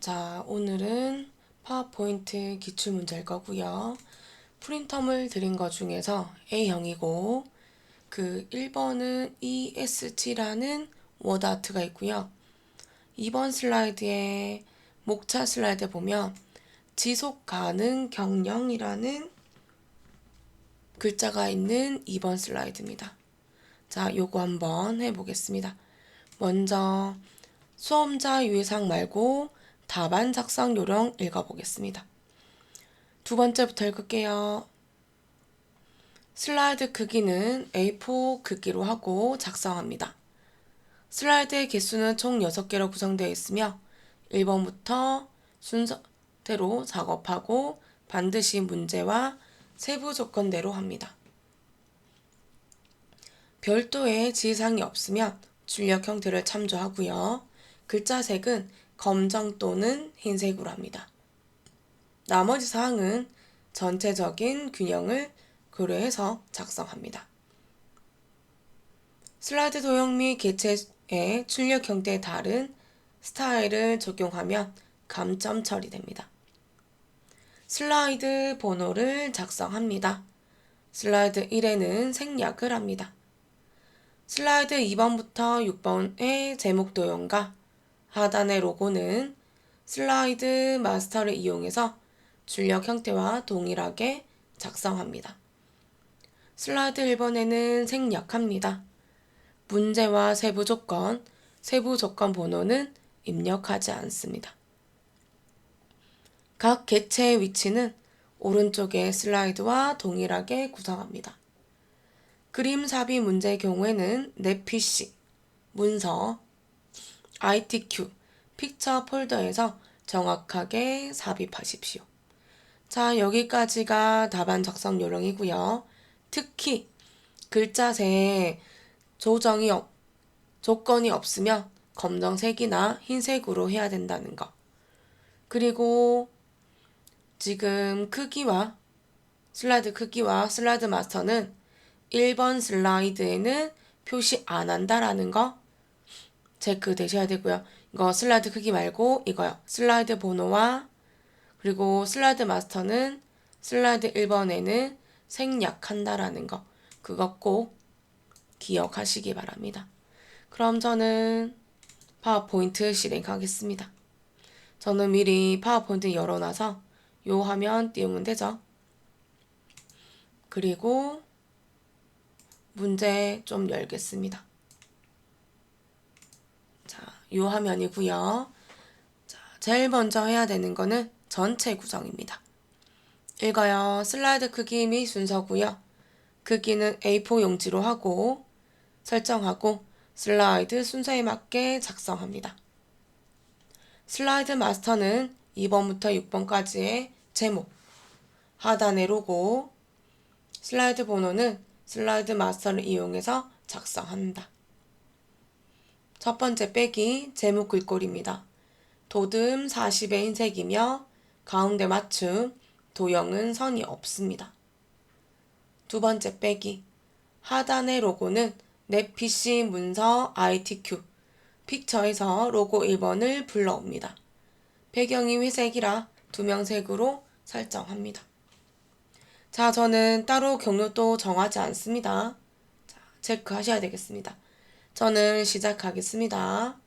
자, 오늘은 파워포인트 기출문제일 거고요. 프린텀을 드린 것 중에서 A형이고 그 1번은 EST라는 워드아트가 있고요. 2번 슬라이드에 목차 슬라이드 보면 지속 가능 경영이라는 글자가 있는 2번 슬라이드입니다. 자, 요거 한번 해보겠습니다. 먼저 수험자 유의사항 말고 답안 작성 요령 읽어보겠습니다. 두 번째부터 읽을게요. 슬라이드 크기는 A4 크기로 하고 작성합니다. 슬라이드의 개수는 총 6개로 구성되어 있으며 1번부터 순서대로 작업하고 반드시 문제와 세부 조건대로 합니다. 별도의 지시사항이 없으면 출력 형태를 참조하고요. 글자 색은 검정 또는 흰색으로 합니다. 나머지 사항은 전체적인 균형을 고려해서 작성합니다. 슬라이드 도형 및 개체의 출력 형태에 다른 스타일을 적용하면 감점 처리됩니다. 슬라이드 번호를 작성합니다. 슬라이드 1에는 생략을 합니다. 슬라이드 2번부터 6번의 제목 도형과 하단의 로고는 슬라이드 마스터를 이용해서 출력 형태와 동일하게 작성합니다. 슬라이드 1번에는 생략합니다. 문제와 세부 조건 번호는 입력하지 않습니다. 각 개체의 위치는 오른쪽의 슬라이드와 동일하게 구성합니다. 그림 삽입 문제의 경우에는 내 PC, 문서, ITQ, 픽처 폴더에서 정확하게 삽입하십시오. 자, 여기까지가 답안 작성 요령이고요. 특히 글자새에 조건이 없으면 검정색이나 흰색으로 해야 된다는 거. 그리고 지금 슬라이드 크기와 슬라이드 마스터는 1번 슬라이드에는 표시 안 한다라는 거 체크 되셔야 되고요. 이거 슬라이드 크기 말고 이거요. 슬라이드 번호와 그리고 슬라이드 마스터는 슬라이드 1번에는 생략한다라는 거. 그거 꼭 기억하시기 바랍니다. 그럼 저는 파워포인트 실행하겠습니다. 저는 미리 파워포인트 열어놔서 요 화면 띄우면 되죠. 그리고 문제 좀 열겠습니다. 자, 요 화면이고요. 자, 제일 먼저 해야 되는 거는 전체 구성입니다. 읽어요. 슬라이드 크기 및 순서고요. 크기는 A4 용지로 하고 설정하고 슬라이드 순서에 맞게 작성합니다. 슬라이드 마스터는 2번부터 6번까지의 제목, 하단의 로고, 슬라이드 번호는 슬라이드 마스터를 이용해서 작성한다. 첫 번째 빼기 제목 글꼴입니다. 도듬 40의 흰색이며 가운데 맞춤, 도형은 선이 없습니다. 두 번째 빼기 하단의 로고는 내 PC 문서 ITQ 픽처에서 로고 1번을 불러옵니다. 배경이 회색이라 투명색으로 설정합니다. 자, 저는 따로 경로도 정하지 않습니다. 자, 체크하셔야 되겠습니다. 저는 시작하겠습니다.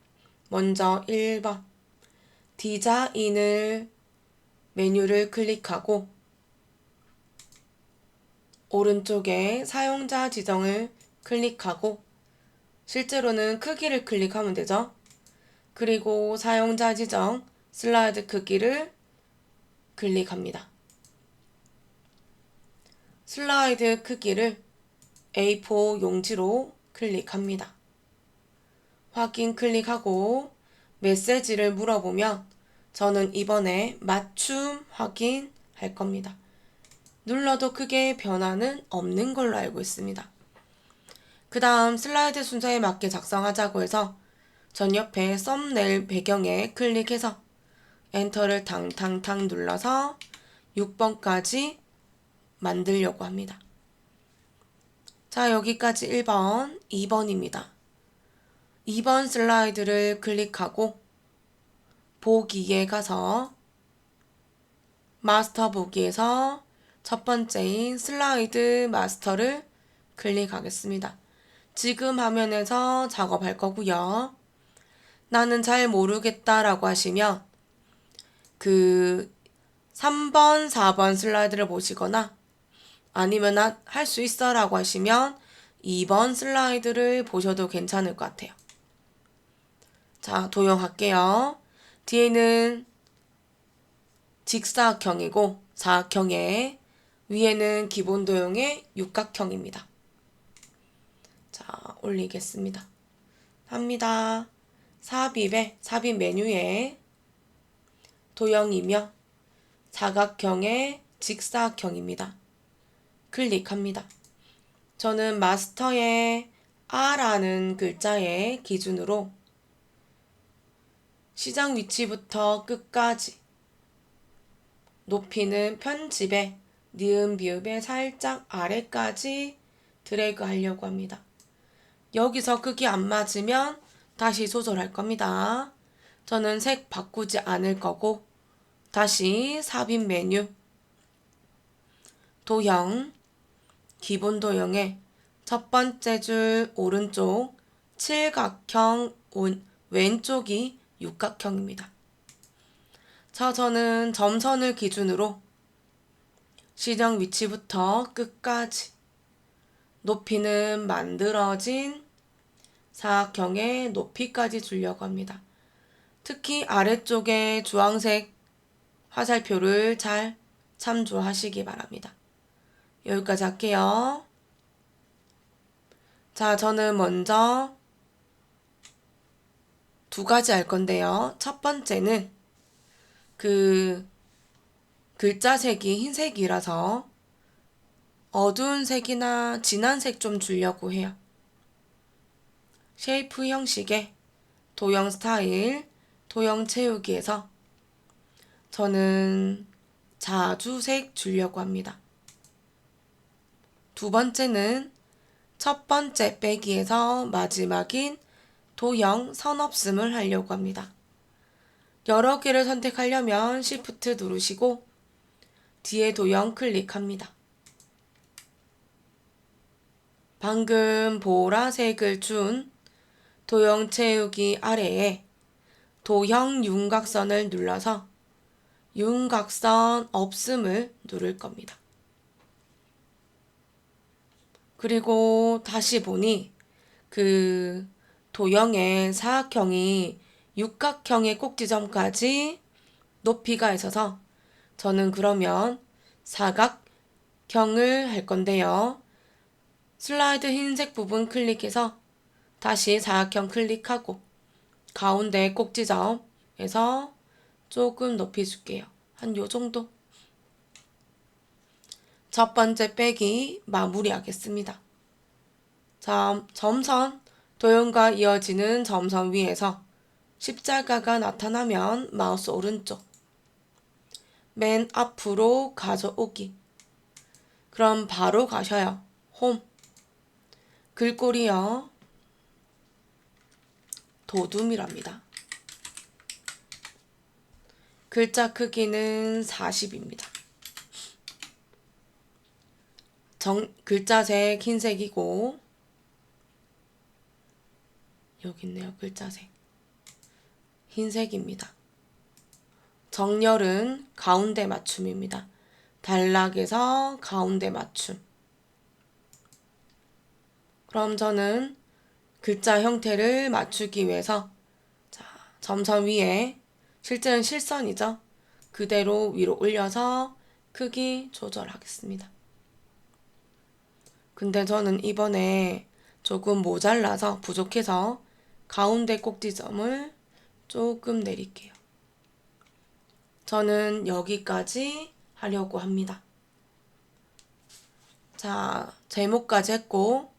먼저 1번 디자인을 메뉴를 클릭하고 오른쪽에 사용자 지정을 클릭하고 실제로는 크기를 클릭하면 되죠. 그리고 사용자 지정 슬라이드 크기를 클릭합니다. 슬라이드 크기를 A4 용지로 클릭합니다. 확인 클릭하고 메시지를 물어보면 저는 이번에 맞춤 확인할 겁니다. 눌러도 크게 변화는 없는 걸로 알고 있습니다. 그 다음 슬라이드 순서에 맞게 작성하자고 해서 전 옆에 썸네일 배경에 클릭해서 엔터를 탕탕탕 눌러서 6번까지 만들려고 합니다. 자, 여기까지 1번, 2번입니다. 2번 슬라이드를 클릭하고 보기에 가서 마스터 보기에서 첫 번째인 슬라이드 마스터를 클릭하겠습니다. 지금 화면에서 작업할 거고요. 나는 잘 모르겠다라고 하시면 그 3번, 4번 슬라이드를 보시거나 아니면 할 수 있어 라고 하시면 2번 슬라이드를 보셔도 괜찮을 것 같아요. 자, 도형할게요. 뒤에는 직사각형이고 사각형에 위에는 기본 도형의 육각형입니다. 자, 올리겠습니다. 합니다. 삽입 메뉴에 도형이며 사각형의 직사각형입니다. 클릭합니다. 저는 마스터의 R라는 글자의 기준으로 시작 위치부터 끝까지 높이는 편집에 니은 비읍의 살짝 아래까지 드래그 하려고 합니다. 여기서 크기 안 맞으면 다시 조절할 겁니다. 저는 색 바꾸지 않을 거고 다시 삽입 메뉴 도형 기본 도형의 첫 번째 줄 오른쪽 칠각형 왼쪽이 육각형입니다. 자, 저는 점선을 기준으로 시작 위치부터 끝까지 높이는 만들어진 사각형의 높이까지 주려고 합니다. 특히 아래쪽에 주황색 화살표를 잘 참조하시기 바랍니다. 여기까지 할게요. 자, 저는 먼저 두 가지 할 건데요. 첫 번째는 그 글자 색이 흰색이라서 어두운 색이나 진한 색 좀 주려고 해요. 쉐이프 형식의 도형 스타일, 도형 채우기에서 저는 자주색 주려고 합니다. 두 번째는 첫 번째 빼기에서 마지막인 도형 선 없음을 하려고 합니다. 여러 개를 선택하려면 Shift 누르시고 뒤에 도형 클릭합니다. 방금 보라색을 준 도형 채우기 아래에 도형 윤곽선을 눌러서 윤곽선 없음을 누를 겁니다. 그리고 다시 보니 그 도형의 사각형이 육각형의 꼭지점까지 높이가 있어서 저는 그러면 사각형을 할 건데요. 슬라이드 흰색 부분 클릭해서 다시 사각형 클릭하고 가운데 꼭지점에서 조금 높이 줄게요. 한 요 정도. 첫 번째 빼기 마무리하겠습니다. 자, 점선, 도형과 이어지는 점선 위에서 십자가가 나타나면 마우스 오른쪽 맨 앞으로 가져오기. 그럼 바로 가셔요. 홈. 글꼴이요. 도둠이랍니다. 글자 크기는 40입니다. 글자색 흰색이고 여기 있네요. 글자색 흰색입니다. 정렬은 가운데 맞춤입니다. 단락에서 가운데 맞춤. 그럼 저는 글자 형태를 맞추기 위해서 자, 점선 위에 실제는 실선이죠. 그대로 위로 올려서 크기 조절하겠습니다. 근데 저는 이번에 조금 모자라서 부족해서 가운데 꼭지점을 조금 내릴게요. 저는 여기까지 하려고 합니다. 자, 제목까지 했고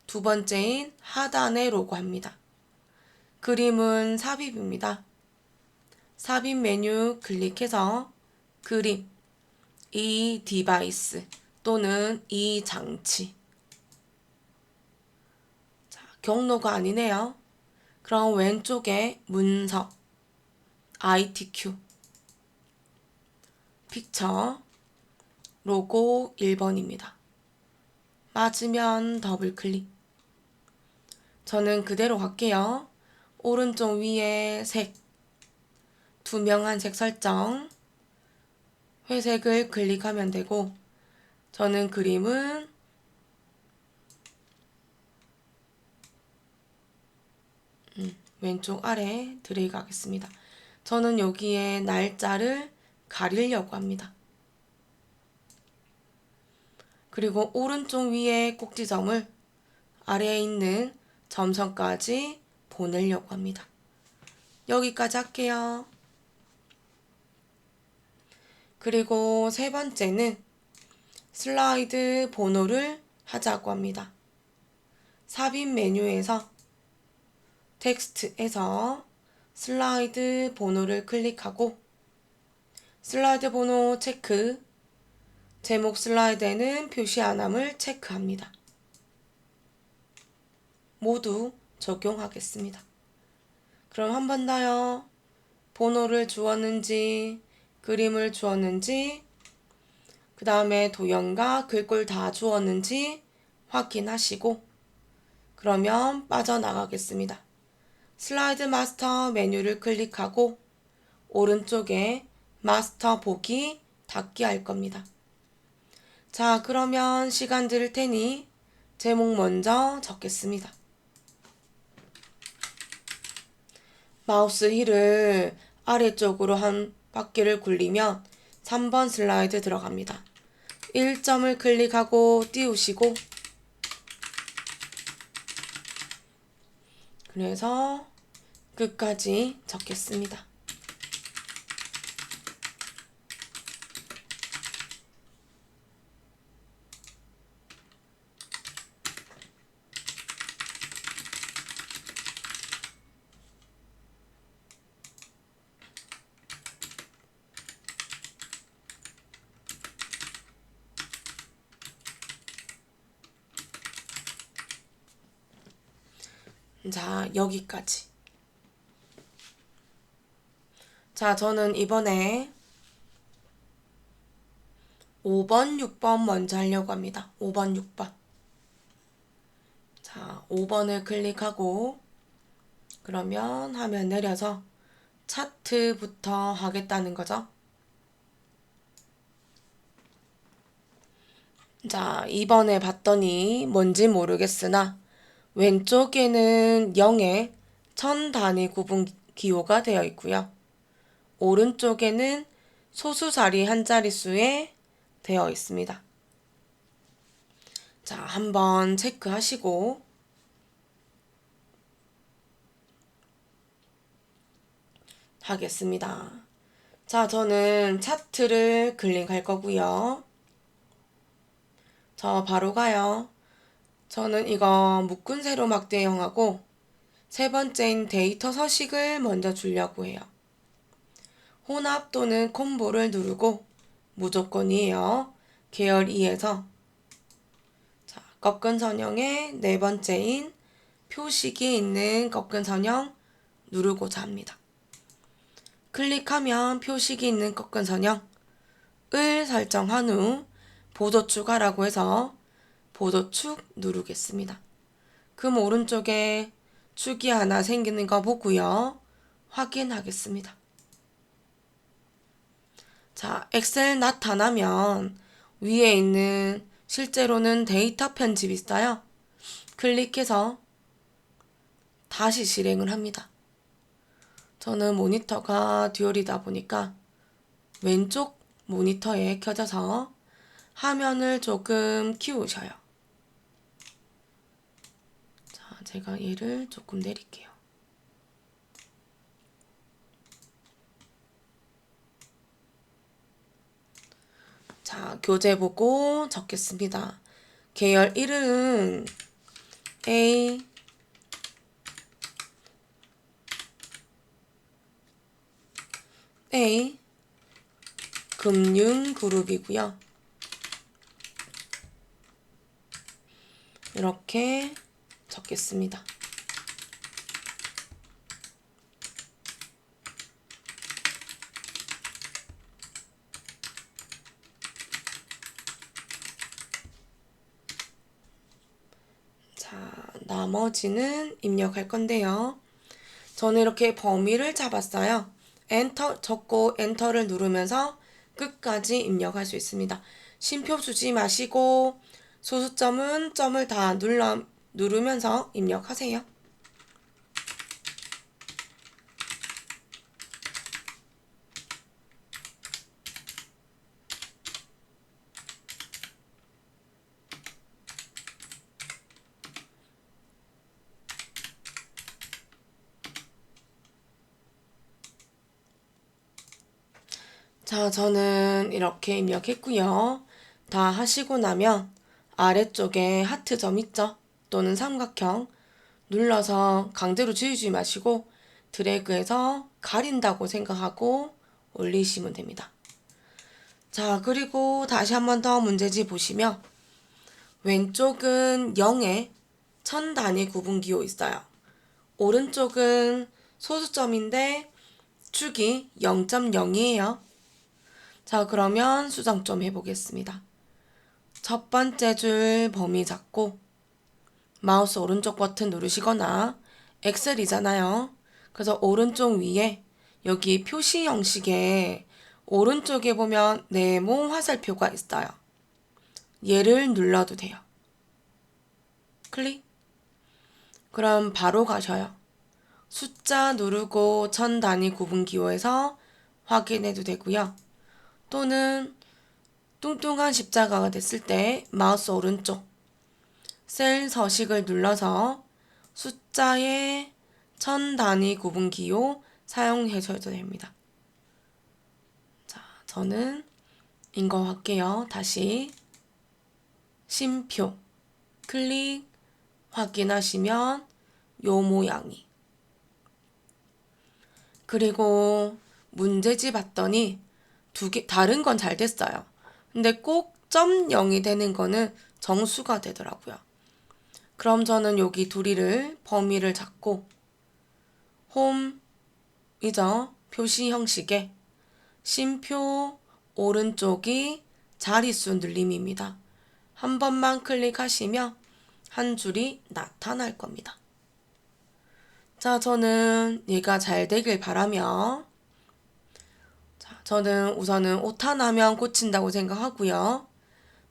두 번째인 하단의 로고 합니다. 그림은 삽입입니다. 삽입 메뉴 클릭해서 그림, 이 디바이스 또는 이 장치. 자, 경로가 아니네요. 그럼 왼쪽에 문서, ITQ 픽처 로고 1번입니다. 맞으면 더블 클릭. 저는 그대로 갈게요. 오른쪽 위에 색, 투명한 색 설정, 회색을 클릭하면 되고, 저는 그림은 왼쪽 아래 드래그 하겠습니다. 저는 여기에 날짜를 가리려고 합니다. 그리고 오른쪽 위에 꼭지점을 아래에 있는 점선까지 보내려고 합니다. 여기까지 할게요. 그리고 세 번째는 슬라이드 번호를 하자고 합니다. 삽입 메뉴에서 텍스트에서 슬라이드 번호를 클릭하고 슬라이드 번호 체크, 제목 슬라이드에는 표시 안함을 체크합니다. 모두 적용하겠습니다. 그럼 한 번 더요. 번호를 주었는지, 그림을 주었는지, 그 다음에 도형과 글꼴 다 주었는지 확인하시고 그러면 빠져나가겠습니다. 슬라이드 마스터 메뉴를 클릭하고 오른쪽에 마스터 보기 닫기 할 겁니다. 자, 그러면 시간 들을 테니 제목 먼저 적겠습니다. 마우스 휠을 아래쪽으로 한 바퀴를 굴리면 3번 슬라이드 들어갑니다. 1점을 클릭하고 띄우시고 그래서 끝까지 적겠습니다. 자, 여기까지. 자, 저는 이번에 5번, 6번 먼저 하려고 합니다. 5번, 6번. 자, 5번을 클릭하고 그러면 화면 내려서 차트부터 하겠다는 거죠. 자, 2번에 봤더니 뭔지 모르겠으나 왼쪽에는 0에 1000 단위 구분 기호가 되어 있고요. 오른쪽에는 소수자리 한 자릿수에 되어 있습니다. 자, 한번 체크하시고 하겠습니다. 자, 저는 차트를 클릭할 거고요. 저 바로 가요. 저는 이거 묶은 세로 막대형하고 세 번째인 데이터 서식을 먼저 주려고 해요. 혼합 또는 콤보를 누르고 무조건이에요. 계열 2에서 자, 꺾은 선형의 네 번째인 표식이 있는 꺾은 선형 누르고자 합니다. 클릭하면 표식이 있는 꺾은 선형을 설정한 후 보도 추가라고 해서 보도축 누르겠습니다. 그럼 오른쪽에 축이 하나 생기는 거 보고요. 확인하겠습니다. 자, 엑셀 나타나면 위에 있는 실제로는 데이터 편집 있어요. 클릭해서 다시 실행을 합니다. 저는 모니터가 듀얼이다 보니까 왼쪽 모니터에 켜져서 화면을 조금 키우셔요. 자, 제가 얘를 조금 내릴게요. 자, 교재 보고 적겠습니다. 계열 1은 A 금융그룹이고요. 이렇게 적겠습니다. 나머지는 입력할 건데요. 저는 이렇게 범위를 잡았어요. 엔터 적고 엔터를 누르면서 끝까지 입력할 수 있습니다. 쉼표 주지 마시고 소수점은 점을 다 누르면서 입력하세요. 자, 저는 이렇게 입력했고요. 다 하시고 나면 아래쪽에 하트점 있죠? 또는 삼각형 눌러서 강제로 지우지 마시고 드래그해서 가린다고 생각하고 올리시면 됩니다. 자, 그리고 다시 한 번 더 문제지 보시면 왼쪽은 0에 1000단위 구분기호 있어요. 오른쪽은 소수점인데 축이 0.0이에요. 자, 그러면 수정 좀 해보겠습니다. 첫 번째 줄 범위 잡고 마우스 오른쪽 버튼 누르시거나 엑셀이잖아요. 그래서 오른쪽 위에 여기 표시 형식에 오른쪽에 보면 네모 화살표가 있어요. 얘를 눌러도 돼요. 클릭. 그럼 바로 가셔요. 숫자 누르고 1000단위 구분기호에서 확인해도 되고요. 또는 뚱뚱한 십자가가 됐을 때 마우스 오른쪽 셀 서식을 눌러서 숫자의 1000단위 구분기호 사용하셔도 됩니다. 자, 저는 인거할게요. 다시 쉼표 클릭 확인하시면 요 모양이. 그리고 문제지 봤더니 다른 건 잘 됐어요. 근데 꼭 점 0이 되는 거는 정수가 되더라고요. 그럼 저는 여기 둘이를 범위를 잡고 홈이죠. 표시 형식에 쉼표 오른쪽이 자릿수 늘림입니다. 한 번만 클릭하시면 한 줄이 나타날 겁니다. 자, 저는 얘가 잘 되길 바라며 저는 우선은 오타나면 고친다고 생각하고요.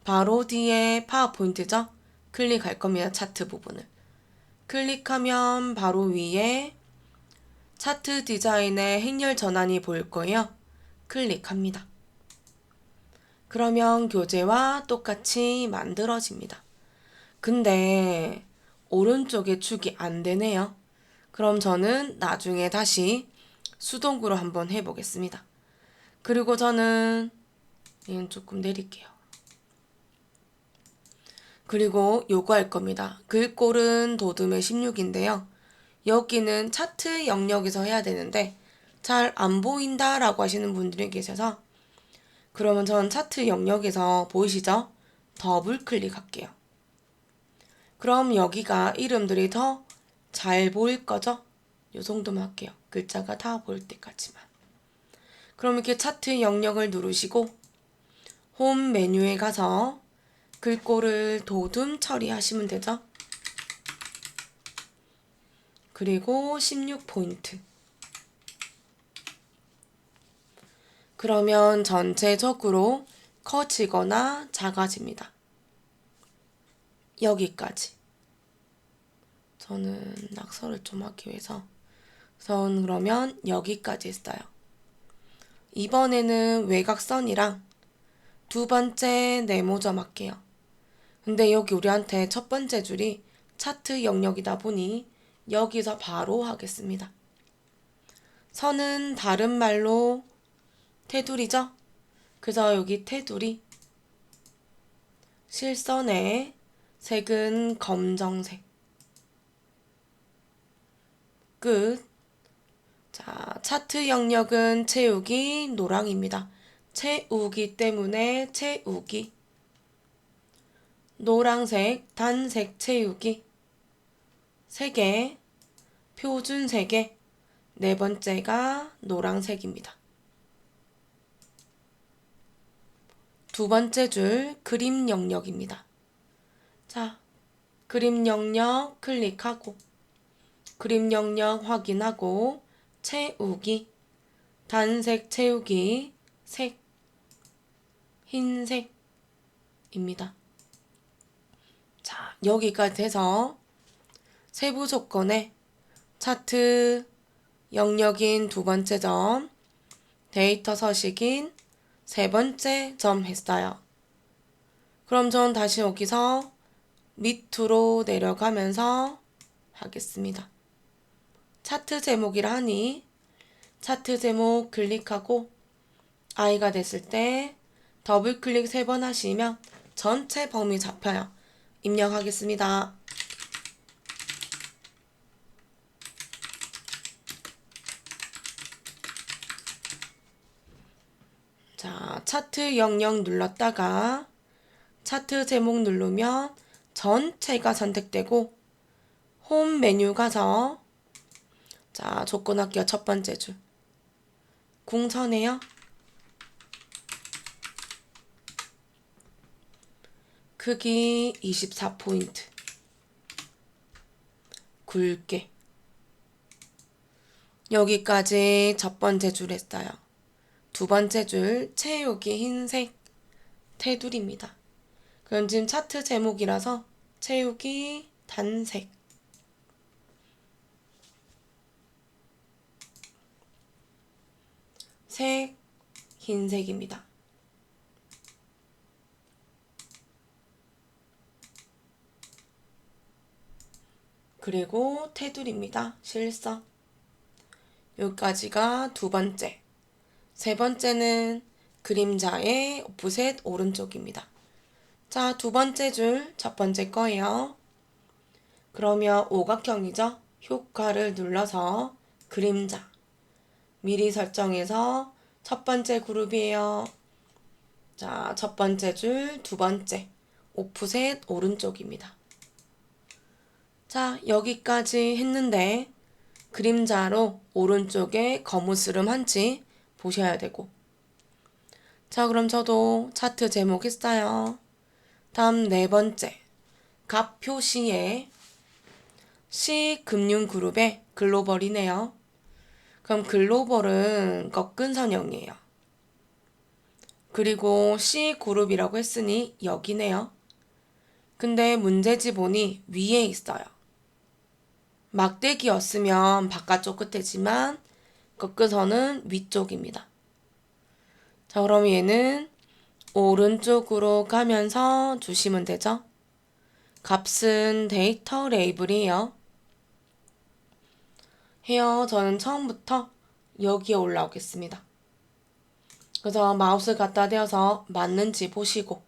바로 뒤에 파워포인트죠? 클릭할 겁니다. 차트 부분을. 클릭하면 바로 위에 차트 디자인의 행렬 전환이 보일 거예요. 클릭합니다. 그러면 교재와 똑같이 만들어집니다. 근데 오른쪽에 축이 안 되네요. 그럼 저는 나중에 다시 수동구로 한번 해보겠습니다. 그리고 저는 얘는 조금 내릴게요. 그리고 요거 할 겁니다. 글꼴은 도둠의 16인데요. 여기는 차트 영역에서 해야 되는데 잘 안 보인다 라고 하시는 분들이 계셔서 그러면 전 차트 영역에서 보이시죠? 더블 클릭할게요. 그럼 여기가 이름들이 더 잘 보일 거죠? 요 정도만 할게요. 글자가 다 보일 때까지만. 그럼 이렇게 차트 영역을 누르시고 홈 메뉴에 가서 글꼴을 도둠 처리하시면 되죠. 그리고 16포인트. 그러면 전체적으로 커지거나 작아집니다. 여기까지. 저는 낙서를 좀 하기 위해서 선 그러면 여기까지 했어요. 이번에는 외곽선이랑 두 번째 네모점 할게요. 근데 여기 우리한테 첫 번째 줄이 차트 영역이다 보니 여기서 바로 하겠습니다. 선은 다른 말로 테두리죠? 그래서 여기 테두리 실선의 색은 검정색 끝. 자, 차트 영역은 채우기 노랑입니다. 채우기 때문에 채우기 노란색 단색 채우기 3개 표준 3개 네 번째가 노란색입니다. 두 번째 줄 그림 영역입니다. 자, 그림 영역 클릭하고 그림 영역 확인하고 채우기 단색 채우기 색 흰색입니다. 자, 여기까지 해서 세부 조건에 차트 영역인 두 번째 점, 데이터 서식인 세 번째 점 했어요. 그럼 전 다시 여기서 밑으로 내려가면서 하겠습니다. 차트 제목이라 하니 차트 제목 클릭하고 I가 됐을 때 더블 클릭 3번 하시면 전체 범위 잡혀요. 입력하겠습니다. 자, 차트 영역 눌렀다가 차트 제목 누르면 전체가 선택되고 홈 메뉴 가서 자, 조건 할게요. 첫 번째 줄. 궁선해요. 크기 24포인트. 굵게. 여기까지 첫 번째 줄 했어요. 두 번째 줄 채우기 흰색 테두리입니다. 그럼 지금 차트 제목이라서 채우기 단색. 색 흰색입니다. 그리고 테두리입니다. 실선. 여기까지가 두 번째. 세 번째는 그림자의 오프셋 오른쪽입니다. 자, 두 번째 줄 첫 번째 거예요. 그러면 오각형이죠. 효과를 눌러서 그림자. 미리 설정해서 첫 번째 그룹이에요. 자, 첫 번째 줄 두 번째. 오프셋 오른쪽입니다. 자, 여기까지 했는데 그림자로 오른쪽에 거무스름 한치 보셔야 되고. 자, 그럼 저도 차트 제목 했어요. 다음 네 번째. 값 표시에 C 금융그룹의 글로벌이네요. 그럼 글로벌은 꺾은 선형이에요. 그리고 C 그룹이라고 했으니 여기네요. 근데 문제지 보니 위에 있어요. 막대기였으면 바깥쪽 끝에지만 꺾은 선은 위쪽입니다. 자, 그럼 얘는 오른쪽으로 가면서 주시면 되죠. 값은 데이터 레이블이에요. 해요. 저는 처음부터 여기에 올라오겠습니다. 그래서 마우스 갖다 대어서 맞는지 보시고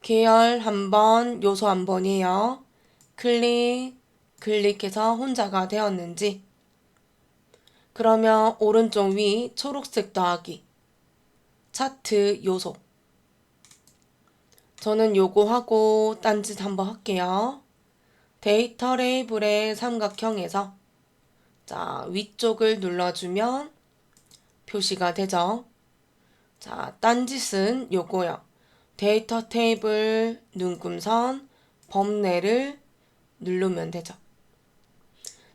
계열 한번, 요소 한 번이에요. 클릭해서 혼자가 되었는지. 그러면 오른쪽 위 초록색 더하기 차트 요소. 저는 요거 하고 딴짓 한번 할게요. 데이터 레이블의 삼각형에서 자, 위쪽을 눌러주면 표시가 되죠. 자, 딴짓은 요거요. 데이터 테이블 눈금선 범례를 누르면 되죠.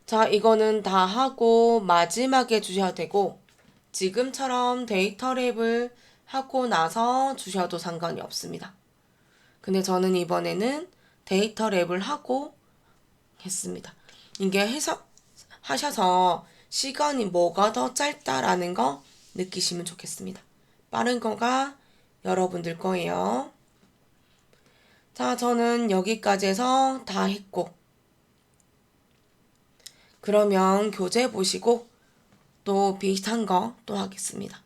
자, 이거는 다 하고 마지막에 주셔도 되고 지금처럼 데이터 랩을 하고 나서 주셔도 상관이 없습니다. 근데 저는 이번에는 데이터 랩을 하고 했습니다. 이게 하셔서 시간이 뭐가 더 짧다라는 거 느끼시면 좋겠습니다. 빠른 거가 여러분들 거예요. 자, 저는 여기까지 해서 다 했고 그러면 교재 보시고 또 비슷한 거 또 하겠습니다.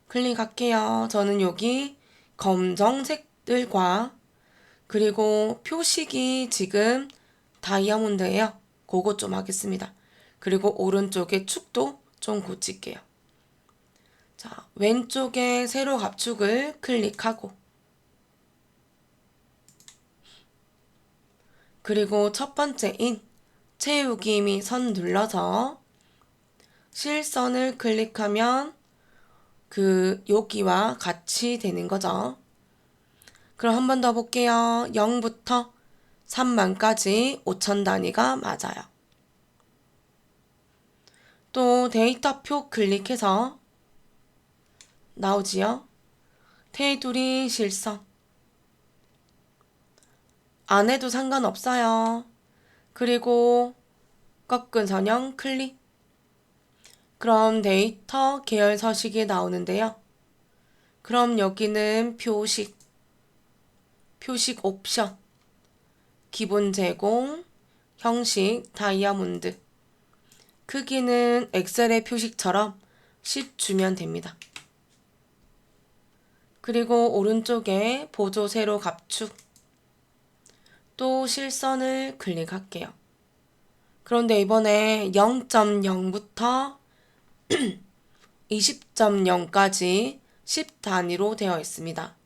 클릭할게요. 저는 여기 검정색들과 그리고 표식이 지금 다이아몬드예요. 그거 좀 하겠습니다. 그리고 오른쪽에 축도 좀 고칠게요. 자, 왼쪽에 세로 압축을 클릭하고 그리고 첫 번째인 채우기 및 선 눌러서 실선을 클릭하면 여기와 같이 되는 거죠. 그럼 한 번 더 볼게요. 0부터 3만까지 5천 단위가 맞아요. 또 데이터표 클릭해서 나오지요. 테두리 실선. 안 해도 상관없어요. 그리고 꺾은 선형 클릭. 그럼 데이터 계열 서식이 나오는데요. 그럼 여기는 표식 옵션, 기본 제공, 형식 다이아몬드. 크기는 엑셀의 표식처럼 10 주면 됩니다. 그리고 오른쪽에 보조 세로 압축, 또 실선을 클릭할게요. 그런데 이번에 0.0부터 20.0까지 10 단위로 되어 있습니다.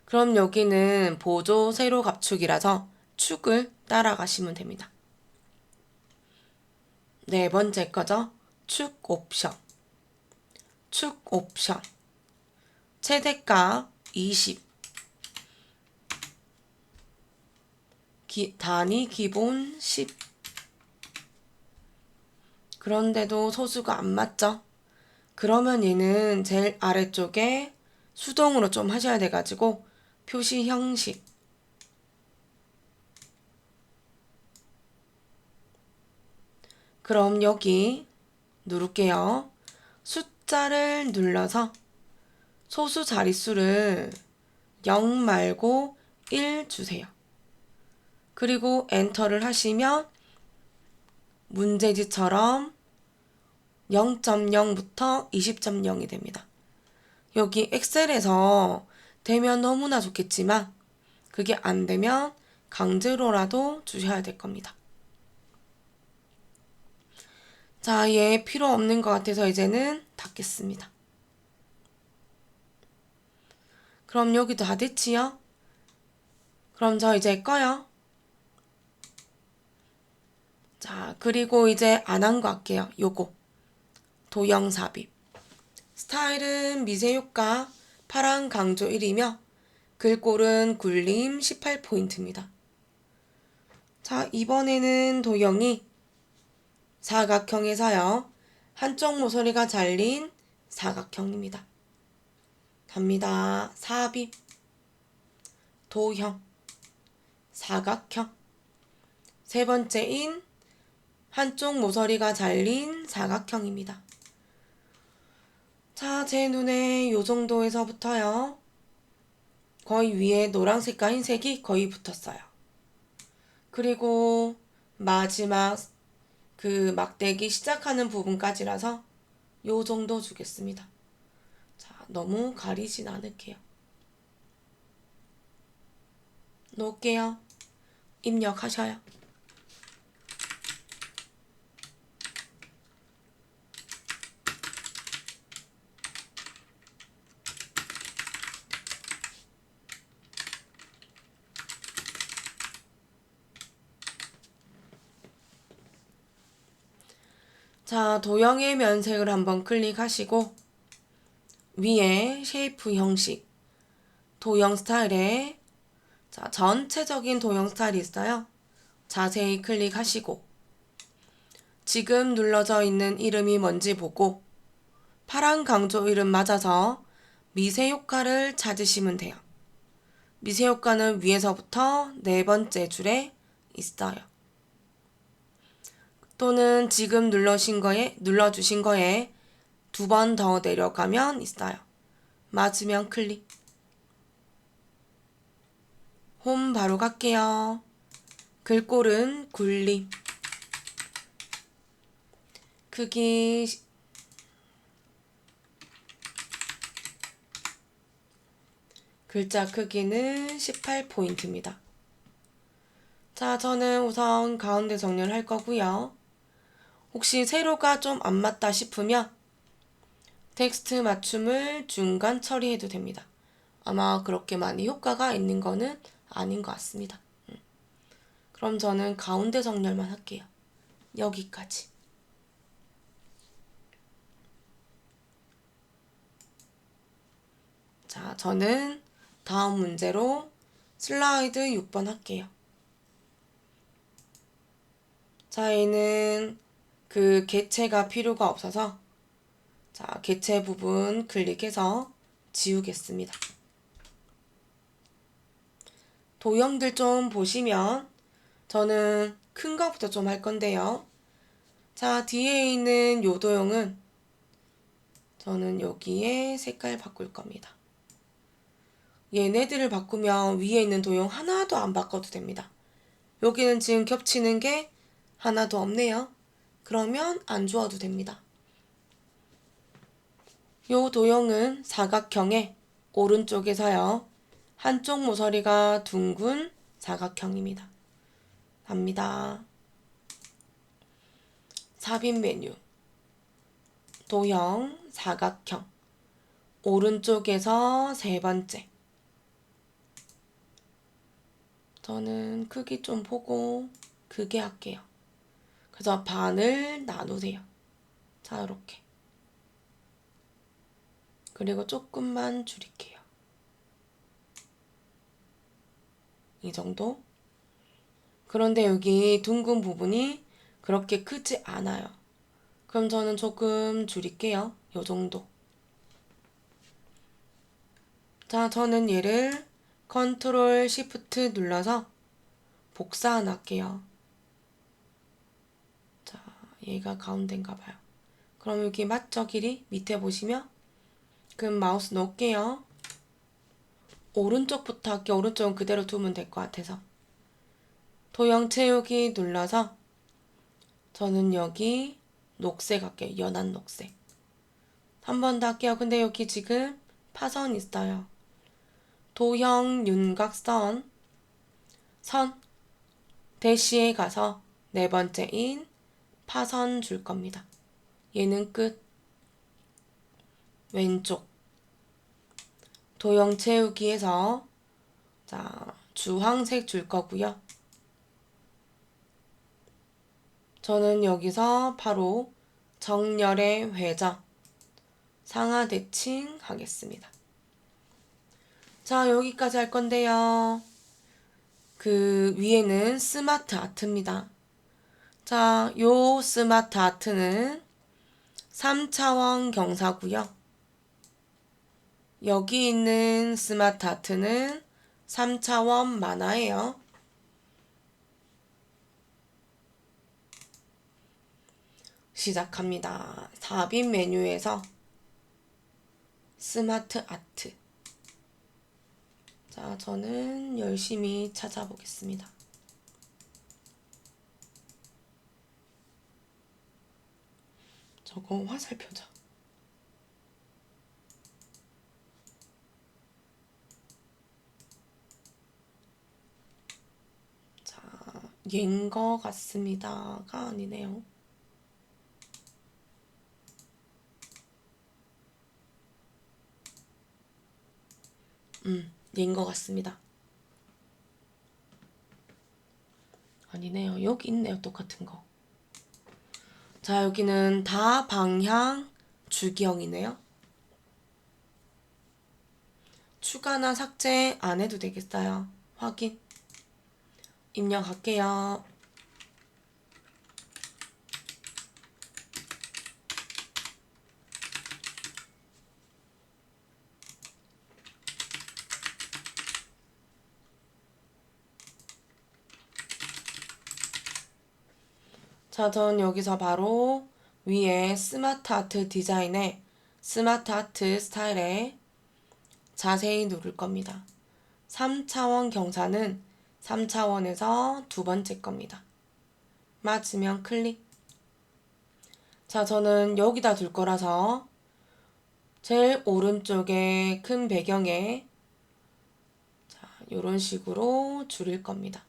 그럼 여기는 보조 세로 압축이라서 축을 따라가시면 됩니다. 네 번째 거죠. 축 옵션. 최대값 20. 단위 기본 10. 그런데도 소수가 안 맞죠? 그러면 얘는 제일 아래쪽에 수동으로 좀 하셔야 돼가지고 표시 형식. 그럼 여기 누를게요. 숫자를 눌러서 소수 자릿수를 0 말고 1 주세요. 그리고 엔터를 하시면 문제지처럼 0.0부터 20.0이 됩니다. 여기 엑셀에서 되면 너무나 좋겠지만 그게 안 되면 강제로라도 주셔야 될 겁니다. 자, 얘 필요 없는 것 같아서 이제는 닫겠습니다. 그럼 여기도 다 됐지요? 그럼 저 이제 꺼요. 자, 그리고 이제 안 한 거 할게요. 요거. 도형 삽입. 스타일은 미세 효과 파란 강조 1이며 글꼴은 굴림 18포인트입니다. 자, 이번에는 도형이 사각형에서요. 한쪽 모서리가 잘린 사각형입니다. 갑니다. 삽입, 도형, 사각형. 세 번째인 한쪽 모서리가 잘린 사각형입니다. 자, 제 눈에 요 정도에서부터요. 거의 위에 노란색과 흰색이 거의 붙었어요. 그리고 마지막 그 막대기 시작하는 부분까지라서 요 정도 주겠습니다. 자, 너무 가리진 않을게요. 놓을게요. 입력하셔요. 자, 도형의 면색을 한번 클릭하시고 위에 쉐이프 형식, 도형 스타일에 자, 전체적인 도형 스타일이 있어요. 자세히 클릭하시고 지금 눌러져 있는 이름이 뭔지 보고 파란 강조 이름 맞아서 미세 효과를 찾으시면 돼요. 미세 효과는 위에서부터 네 번째 줄에 있어요. 또는 지금 눌러주신 거에 두 번 더 내려가면 있어요. 맞으면 클릭. 홈 바로 갈게요. 글꼴은 굴림. 크기 글자 크기는 18포인트입니다. 자, 저는 우선 가운데 정렬을 할 거고요. 혹시 세로가 좀 안 맞다 싶으면 텍스트 맞춤을 중간 처리해도 됩니다. 아마 그렇게 많이 효과가 있는 거는 아닌 것 같습니다. 그럼 저는 가운데 정렬만 할게요. 여기까지. 자, 저는 다음 문제로 슬라이드 6번 할게요. 자, 얘는 그 개체가 필요가 없어서 자, 개체 부분 클릭해서 지우겠습니다. 도형들 좀 보시면 저는 큰 거부터 좀 할 건데요. 자, 뒤에 있는 요 도형은 저는 여기에 색깔 바꿀 겁니다. 얘네들을 바꾸면 위에 있는 도형 하나도 안 바꿔도 됩니다. 여기는 지금 겹치는 게 하나도 없네요. 그러면 안 주어도 됩니다. 요 도형은 사각형의 오른쪽에서요. 한쪽 모서리가 둥근 사각형입니다. 갑니다. 삽입 메뉴. 도형 사각형. 오른쪽에서 세 번째. 저는 크기 좀 보고 크게 할게요. 그래서 반을 나누세요. 자, 이렇게. 그리고 조금만 줄일게요. 이 정도. 그런데 여기 둥근 부분이 그렇게 크지 않아요. 그럼 저는 조금 줄일게요. 요 정도. 자, 저는 얘를 컨트롤 시프트 눌러서 복사 할게요. 자, 얘가 가운데인가 봐요. 그럼 여기 맞죠, 길이? 밑에 보시면 그럼 마우스 놓을게요. 오른쪽부터 할게요. 오른쪽은 그대로 두면 될 것 같아서. 도형 채우기 눌러서 저는 여기 녹색 할게요. 연한 녹색. 한 번 더 할게요. 근데 여기 지금 파선 있어요. 도형 윤곽선 선 대시에 가서 네 번째인 파선 줄 겁니다. 얘는 끝. 왼쪽 도형 채우기에서 자 주황색 줄 거고요. 저는 여기서 바로 정렬의 회전 상하 대칭 하겠습니다. 자, 여기까지 할 건데요. 그 위에는 스마트 아트입니다. 자, 요 스마트 아트는 3차원 경사고요. 여기 있는 스마트 아트는 3차원 만화예요. 시작합니다. 삽입 메뉴에서 스마트 아트. 자, 저는 열심히 찾아보겠습니다. 저거 화살표죠. 자, 얘인 거 같습니다가 아니네요. 얘인 것 같습니다. 아니네요. 여기 있네요. 똑같은 거. 자, 여기는 다방향 주기형이네요. 추가나 삭제 안 해도 되겠어요. 확인. 입력할게요. 자, 전 여기서 바로 위에 스마트 아트 디자인에 스마트 아트 스타일에 자세히 누를 겁니다. 3차원 경사는 3차원에서 두 번째 겁니다. 맞으면 클릭. 자, 저는 여기다 둘 거라서 제일 오른쪽에 큰 배경에 자, 이런 식으로 줄일 겁니다.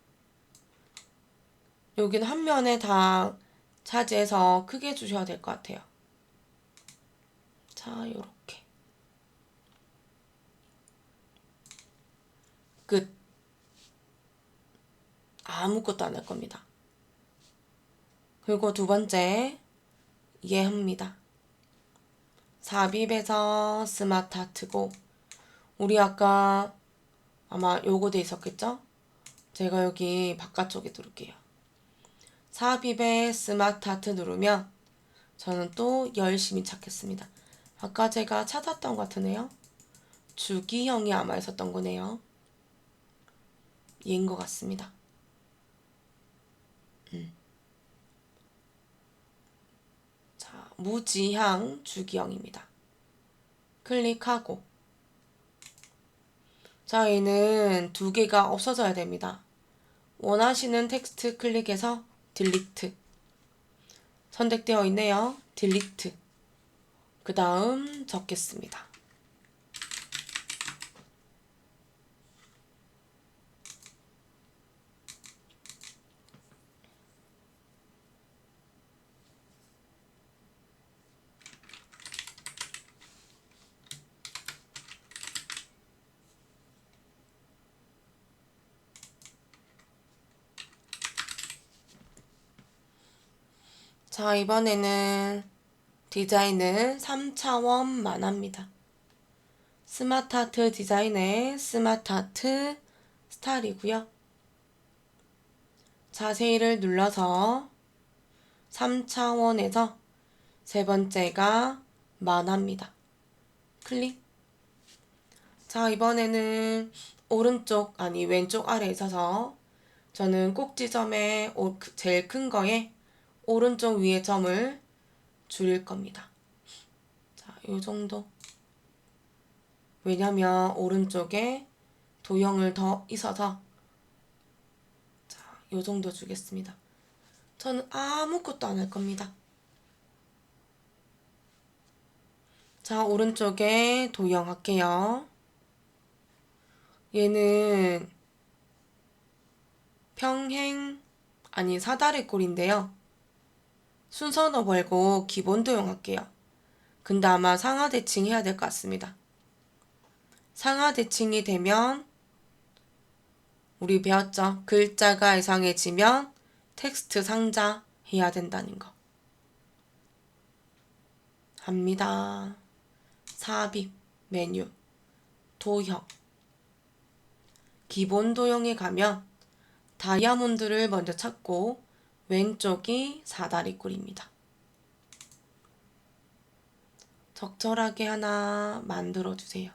여기는 한 면에 다 차지해서 크게 주셔야 될 것 같아요. 자, 요렇게. 끝. 아무것도 안 할 겁니다. 그리고 두 번째, 이해합니다. 삽입에서 스마트 아트고, 우리 아까 아마 요거 돼 있었겠죠? 제가 여기 바깥쪽에 누를게요. 삽입에 스마트 하트 누르면 저는 또 열심히 찾겠습니다. 아까 제가 찾았던 것 같으네요. 주기형이 아마 있었던 거네요. 얘인 것 같습니다. 자, 무지향 주기형입니다. 클릭하고 자, 얘는 두 개가 없어져야 됩니다. 원하시는 텍스트 클릭해서 딜리트 선택되어 있네요. 딜리트 그 다음 적겠습니다. 자, 이번에는 디자인은 3차원만 합니다. 스마트 아트 디자인의 스마트 아트 스타일이고요. 자세히를 눌러서 3차원에서 세 번째가 만합니다. 클릭. 자, 이번에는 오른쪽 아니 왼쪽 아래에 있어서 저는 꼭지점에 제일 큰 거에 오른쪽 위에 점을 줄일 겁니다. 자, 요 정도. 왜냐면 오른쪽에 도형을 더 있어서 자, 요 정도 주겠습니다. 저는 아무것도 안 할 겁니다. 자, 오른쪽에 도형 할게요. 얘는 평행 아니 사다리 꼴인데요. 순서도 걸고 기본 도형 할게요. 근데 아마 상하 대칭 해야 될 것 같습니다. 상하 대칭이 되면 우리 배웠죠? 글자가 이상해지면 텍스트 상자 해야 된다는 거. 합니다. 삽입, 메뉴, 도형. 기본 도형에 가면 다이아몬드를 먼저 찾고 왼쪽이 사다리꼴입니다. 적절하게 하나 만들어 주세요.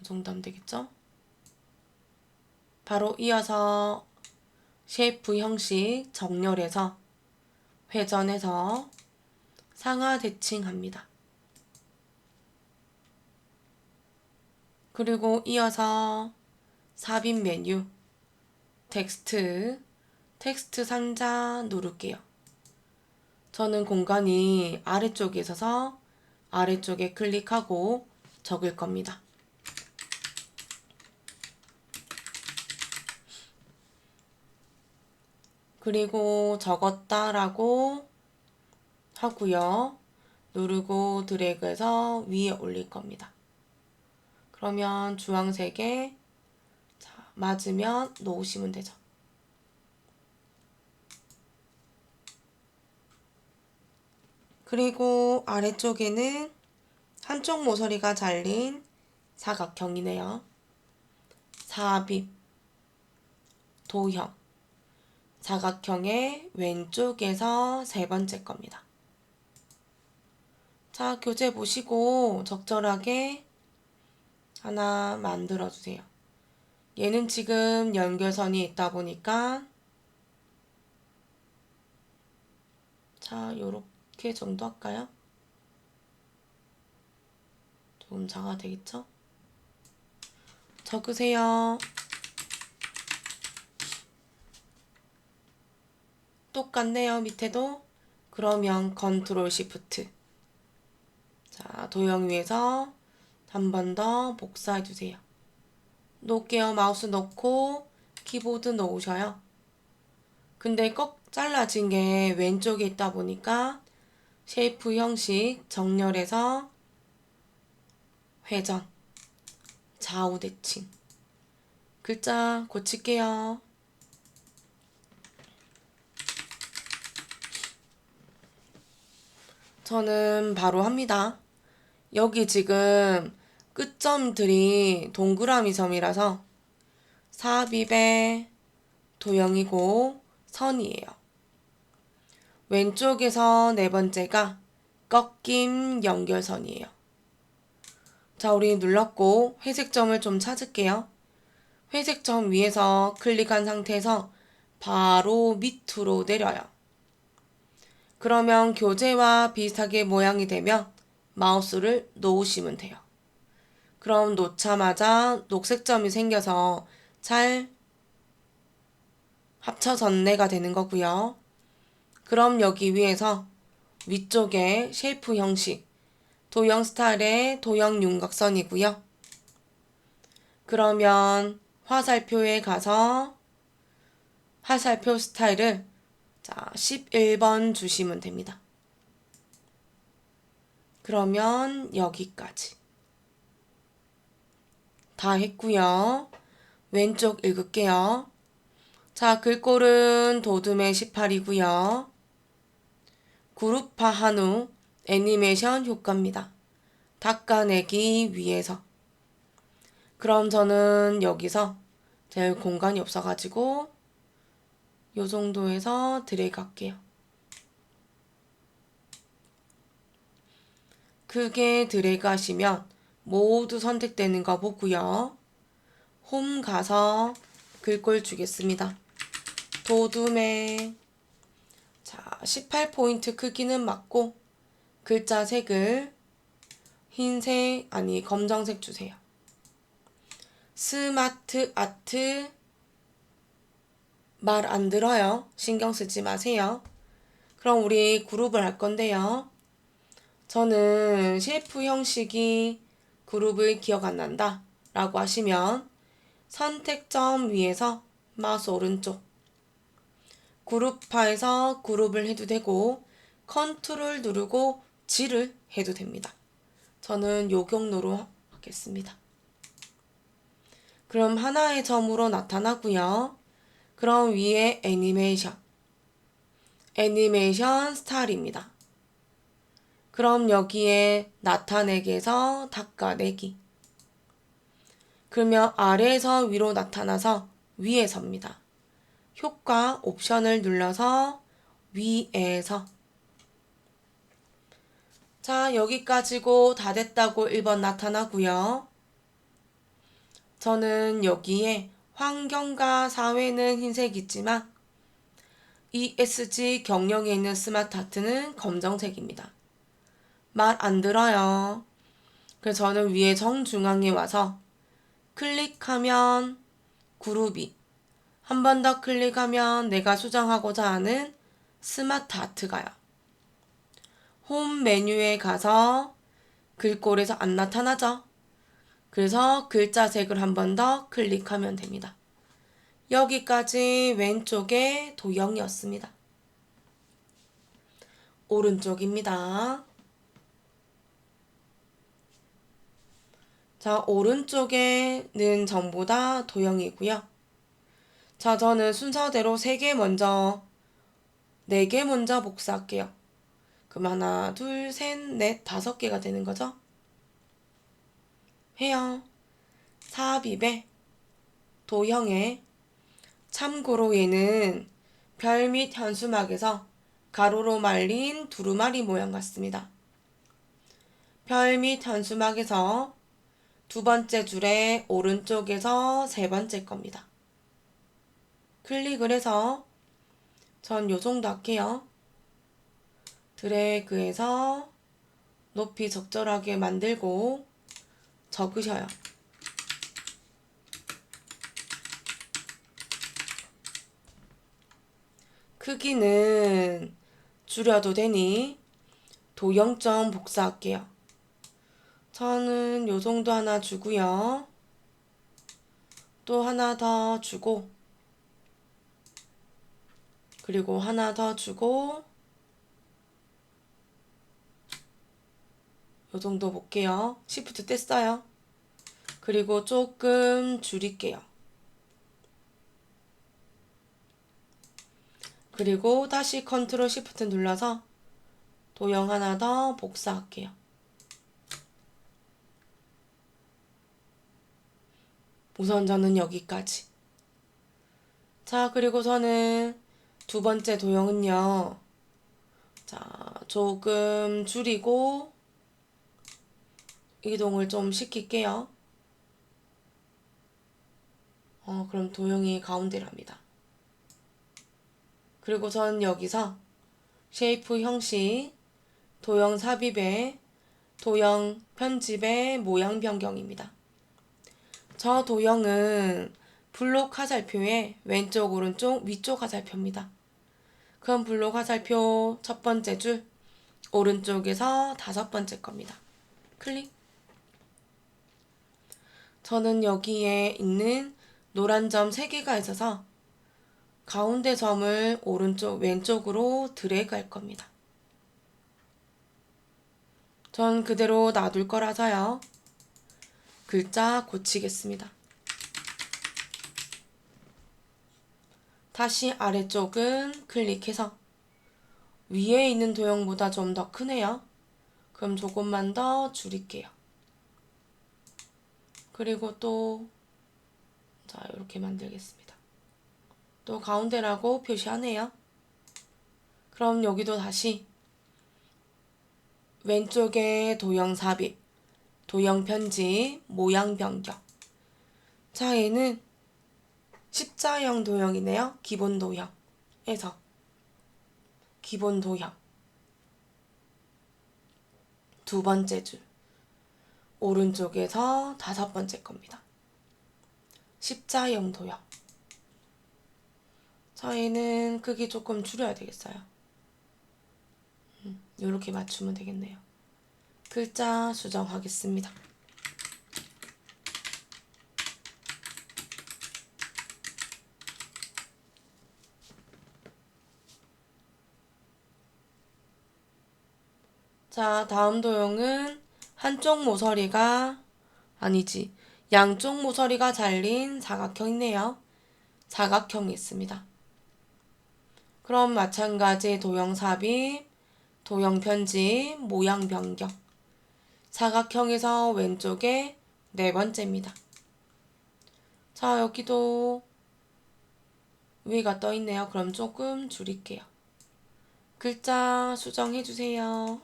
이 정도 하면 되겠죠? 바로 이어서 쉐이프 형식 정렬해서 회전해서 상하 대칭합니다. 그리고 이어서 삽입 메뉴 텍스트 상자 누를게요. 저는 공간이 아래쪽에 있어서 아래쪽에 클릭하고 적을 겁니다. 그리고 적었다라고 하고요. 누르고 드래그해서 위에 올릴 겁니다. 그러면 주황색에 자, 맞으면 놓으시면 되죠. 그리고 아래쪽에는 한쪽 모서리가 잘린 사각형이네요. 삽입, 도형, 사각형의 왼쪽에서 세 번째 겁니다. 자, 교재 보시고 적절하게 하나 만들어주세요. 얘는 지금 연결선이 있다 보니까 자, 요렇게 정도 할까요? 조금 작아 되겠죠? 적으세요. 똑같네요, 밑에도. 그러면 컨트롤 시프트. 자, 도형 위에서 한 번 더 복사해 주세요. 놓을게요. 마우스 놓고 키보드 놓으셔요. 근데 꼭 잘라진 게 왼쪽에 있다 보니까 쉐이프 형식 정렬해서 회전, 좌우 대칭. 글자 고칠게요. 저는 바로 합니다. 여기 지금 끝점들이 동그라미 점이라서 삽입의 도형이고 선이에요. 왼쪽에서 네 번째가 꺾임 연결선이에요. 자, 우리 눌렀고 회색 점을 좀 찾을게요. 회색 점 위에서 클릭한 상태에서 바로 밑으로 내려요. 그러면 교재와 비슷하게 모양이 되면 마우스를 놓으시면 돼요. 그럼 놓자마자 녹색 점이 생겨서 잘 합쳐 전래가 되는 거고요. 그럼 여기 위에서 위쪽에 쉐이프 형식, 도형 스타일의 도형 윤곽선이고요. 그러면 화살표에 가서 화살표 스타일을 11번 주시면 됩니다. 그러면 여기까지 다 했고요. 왼쪽 읽을게요. 자, 글꼴은 도둠의 18이고요. 그룹화한 후 애니메이션 효과입니다. 닦아내기 위해서. 그럼 저는 여기서 제일 공간이 없어가지고 요 정도에서 드래그 할게요. 크게 드래그 하시면 모두 선택되는 거 보고요. 홈 가서 글꼴 주겠습니다. 도둠의 18포인트 크기는 맞고 글자 색을 흰색 아니 검정색 주세요. 스마트 아트 말 안 들어요. 신경 쓰지 마세요. 그럼 우리 그룹을 할 건데요. 저는 셰프 형식이 그룹을 기억 안 난다 라고 하시면 선택점 위에서 마우스 오른쪽 그룹화에서 그룹을 해도 되고 컨트롤 누르고 G를 해도 됩니다. 저는 요 경로로 하겠습니다. 그럼 하나의 점으로 나타나고요. 그럼 위에 애니메이션 스타일입니다. 그럼 여기에 나타내기에서 닦아내기. 그러면 아래에서 위로 나타나서 위에서입니다. 효과 옵션을 눌러서 위에서. 자, 여기까지고 다 됐다고 1번 나타나고요. 저는 여기에 환경과 사회는 흰색이지만 ESG 경영에 있는 스마트 아트는 검정색입니다. 말 안 들어요. 그래서 저는 위에 정중앙에 와서 클릭하면 그룹이 한 번 더 클릭하면 내가 수정하고자 하는 스마트 아트가요. 홈 메뉴에 가서 글꼴에서 안 나타나죠? 그래서 글자 색을 한 번 더 클릭하면 됩니다. 여기까지 왼쪽에 도형이었습니다. 오른쪽입니다. 자, 오른쪽에는 전부 다 도형이고요. 자, 저는 순서대로 3개 먼저, 4개 먼저 복사할게요. 그럼 하나, 둘, 셋, 넷, 5개가 되는 거죠? 해요. 삽입에 도형에 참고로 얘는 별 및 현수막에서 가로로 말린 두루마리 모양 같습니다. 별 및 현수막에서 두 번째 줄에 오른쪽에서 세 번째 겁니다. 클릭을 해서 전 요 정도 할게요. 드래그해서 높이 적절하게 만들고 적으셔요. 크기는 줄여도 되니 도형점 복사할게요. 저는 요 정도 하나 주고요. 또 하나 더 주고 그리고 하나 더 주고 요 정도 볼게요. 시프트 뗐어요. 그리고 조금 줄일게요. 그리고 다시 컨트롤 시프트 눌러서 도형 하나 더 복사할게요. 우선 저는 여기까지. 자, 그리고 저는 두 번째 도형은요. 자, 조금 줄이고 이동을 좀 시킬게요. 그럼 도형이 가운데랍니다. 그리고 전 여기서 쉐이프 형식, 도형 삽입에 도형 편집의 모양 변경입니다. 저 도형은 블록 화살표의 왼쪽, 오른쪽, 위쪽 화살표입니다. 그럼 블록 화살표 첫 번째 줄 오른쪽에서 다섯 번째 겁니다. 클릭. 저는 여기에 있는 노란 점 3개가 있어서 가운데 점을 오른쪽, 왼쪽으로 드래그 할 겁니다. 전 그대로 놔둘 거라서요. 글자 고치겠습니다. 다시 아래쪽은 클릭해서 위에 있는 도형보다 좀 더 크네요. 그럼 조금만 더 줄일게요. 그리고 또 자, 이렇게 만들겠습니다. 또 가운데라고 표시하네요. 그럼 여기도 다시 왼쪽에 도형 삽입, 도형 편집, 모양 변경. 자, 얘는 십자형 도형이네요. 기본 도형에서 기본 도형 두 번째 줄 오른쪽에서 다섯 번째 겁니다. 십자형 도형. 자, 얘는 크기 조금 줄여야 되겠어요. 이렇게 맞추면 되겠네요. 글자 수정하겠습니다. 자, 다음 도형은 한쪽 모서리가 아니지, 양쪽 모서리가 잘린 사각형이네요. 사각형이 있습니다. 그럼 마찬가지 도형 삽입, 도형 편집, 모양 변경. 사각형에서 왼쪽에 네 번째입니다. 자, 여기도 위가 떠 있네요. 그럼 조금 줄일게요. 글자 수정해 주세요.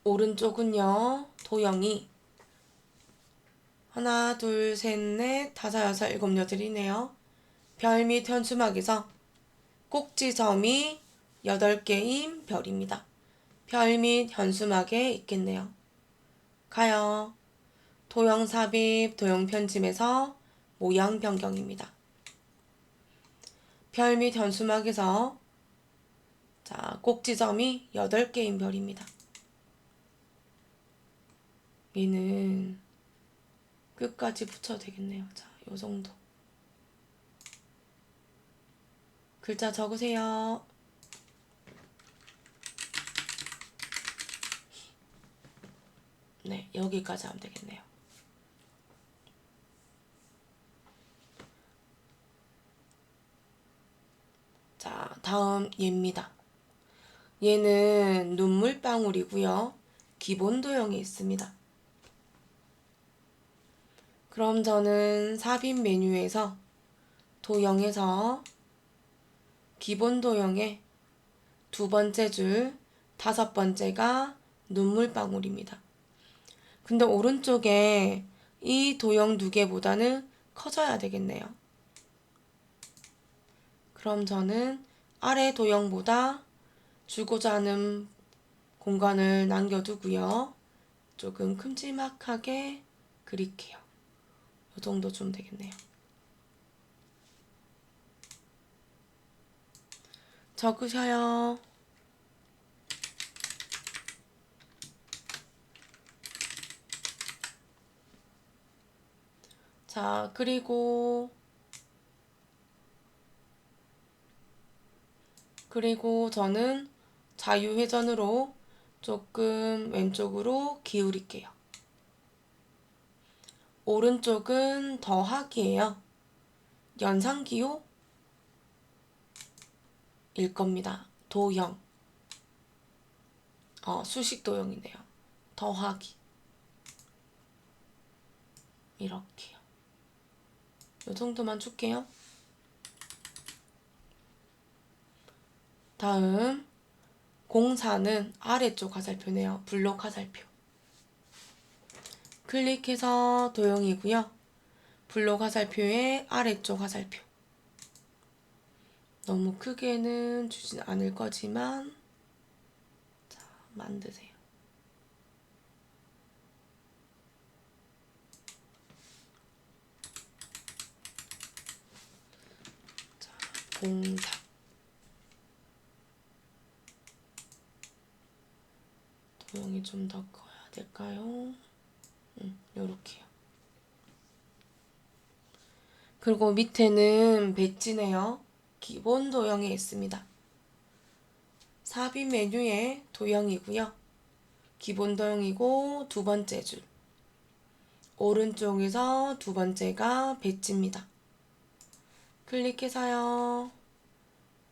오른쪽은요, 도형이 하나, 둘, 셋, 넷, 다섯, 여섯, 일곱, 여덟이네요. 별 및 현수막에서 꼭지점이 8개인 별입니다. 별 및 현수막에 있겠네요. 가요. 도형 삽입, 도형 편집에서 모양 변경입니다. 별 및 현수막에서 자, 꼭지점이 8개인 별입니다. 얘는 끝까지 붙여도 되겠네요. 자, 요 정도. 글자 적으세요. 네, 여기까지 하면 되겠네요. 자, 다음 얘입니다. 얘는 눈물방울이고요. 기본 도형이 있습니다. 그럼 저는 삽입 메뉴에서 도형에서 기본 도형의 두 번째 줄, 다섯 번째가 눈물방울입니다. 근데 오른쪽에 이 도형 두 개보다는 커져야 되겠네요. 그럼 저는 아래 도형보다 주고자 하는 공간을 남겨두고요. 조금 큼지막하게 그릴게요. 이 정도 좀 되겠네요. 적으셔요. 자, 그리고 저는 자유회전으로 조금 왼쪽으로 기울일게요. 오른쪽은 더하기예요. 연상기호 일 겁니다. 도형. 수식 도형이네요. 더하기. 이렇게요. 이 정도만 줄게요. 다음 공사는 아래쪽 화살표네요. 블록 화살표. 클릭해서 도형이고요. 블록 화살표의 아래쪽 화살표. 너무 크게는 주진 않을 거지만 자, 만드세요. 자, 공사. 도형이 좀 더 커야 될까요? 요렇게요. 그리고 밑에는 배지네요. 기본 도형에 있습니다. 삽입 메뉴의 도형이고요. 기본 도형이고 두 번째 줄. 오른쪽에서 두 번째가 배지입니다. 클릭해서요.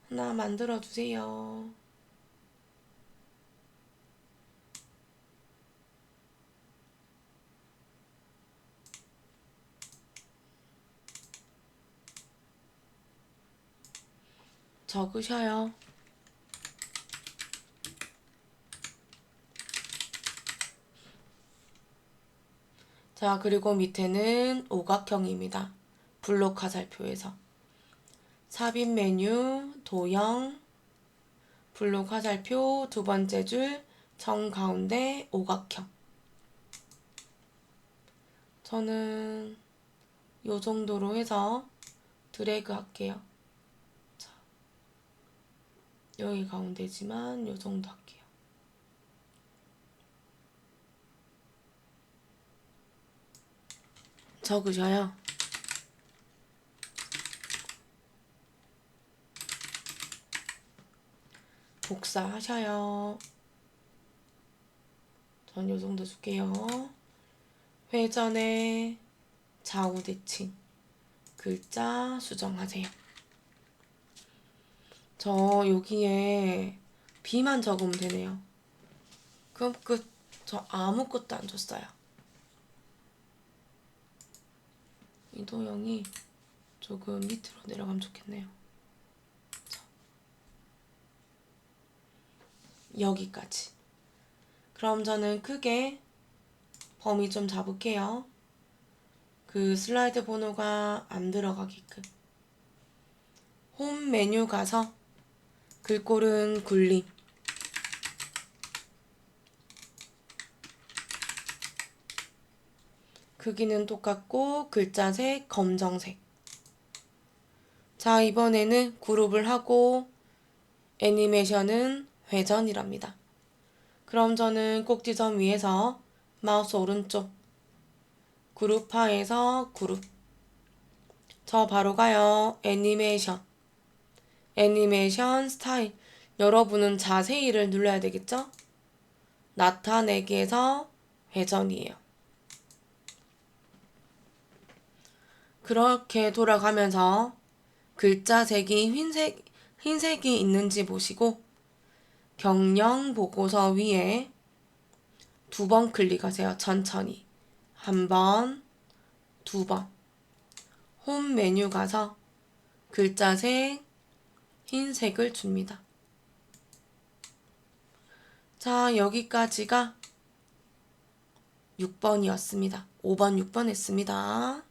하나 만들어 주세요. 적으셔요. 자, 그리고 밑에는 오각형입니다. 블록 화살표에서. 삽입 메뉴, 도형, 블록 화살표 두 번째 줄, 정가운데 오각형. 저는 요 정도로 해서 드래그 할게요. 자, 여기 가운데지만 요 정도 할게요. 적으셔요. 복사하셔요. 전 요 정도 줄게요. 회전의 좌우 대칭. 글자 수정하세요. 저 여기에 B만 적으면 되네요. 그럼 끝. 저 아무것도 안 줬어요. 이 도형이 조금 밑으로 내려가면 좋겠네요. 자, 여기까지. 그럼 저는 크게 범위 좀 잡을게요. 그 슬라이드 번호가 안 들어가게끔. 홈 메뉴 가서 글꼴은 굴림. 크기는 똑같고 글자색 검정색. 자, 이번에는 그룹을 하고 애니메이션은 회전이랍니다. 그럼 저는 꼭지점 위에서 마우스 오른쪽 그룹화해서 그룹. 저 바로 가요. 애니메이션. 애니메이션 스타일. 여러분은 자세히를 눌러야 되겠죠? 나타내기에서 회전이에요. 그렇게 돌아가면서 글자색이 흰색이 있는지 보시고 경영 보고서 위에 두 번 클릭하세요. 천천히. 한 번, 두 번. 홈 메뉴 가서 글자색 흰색을 줍니다. 자, 여기까지가 6번이었습니다. 5번, 6번 했습니다.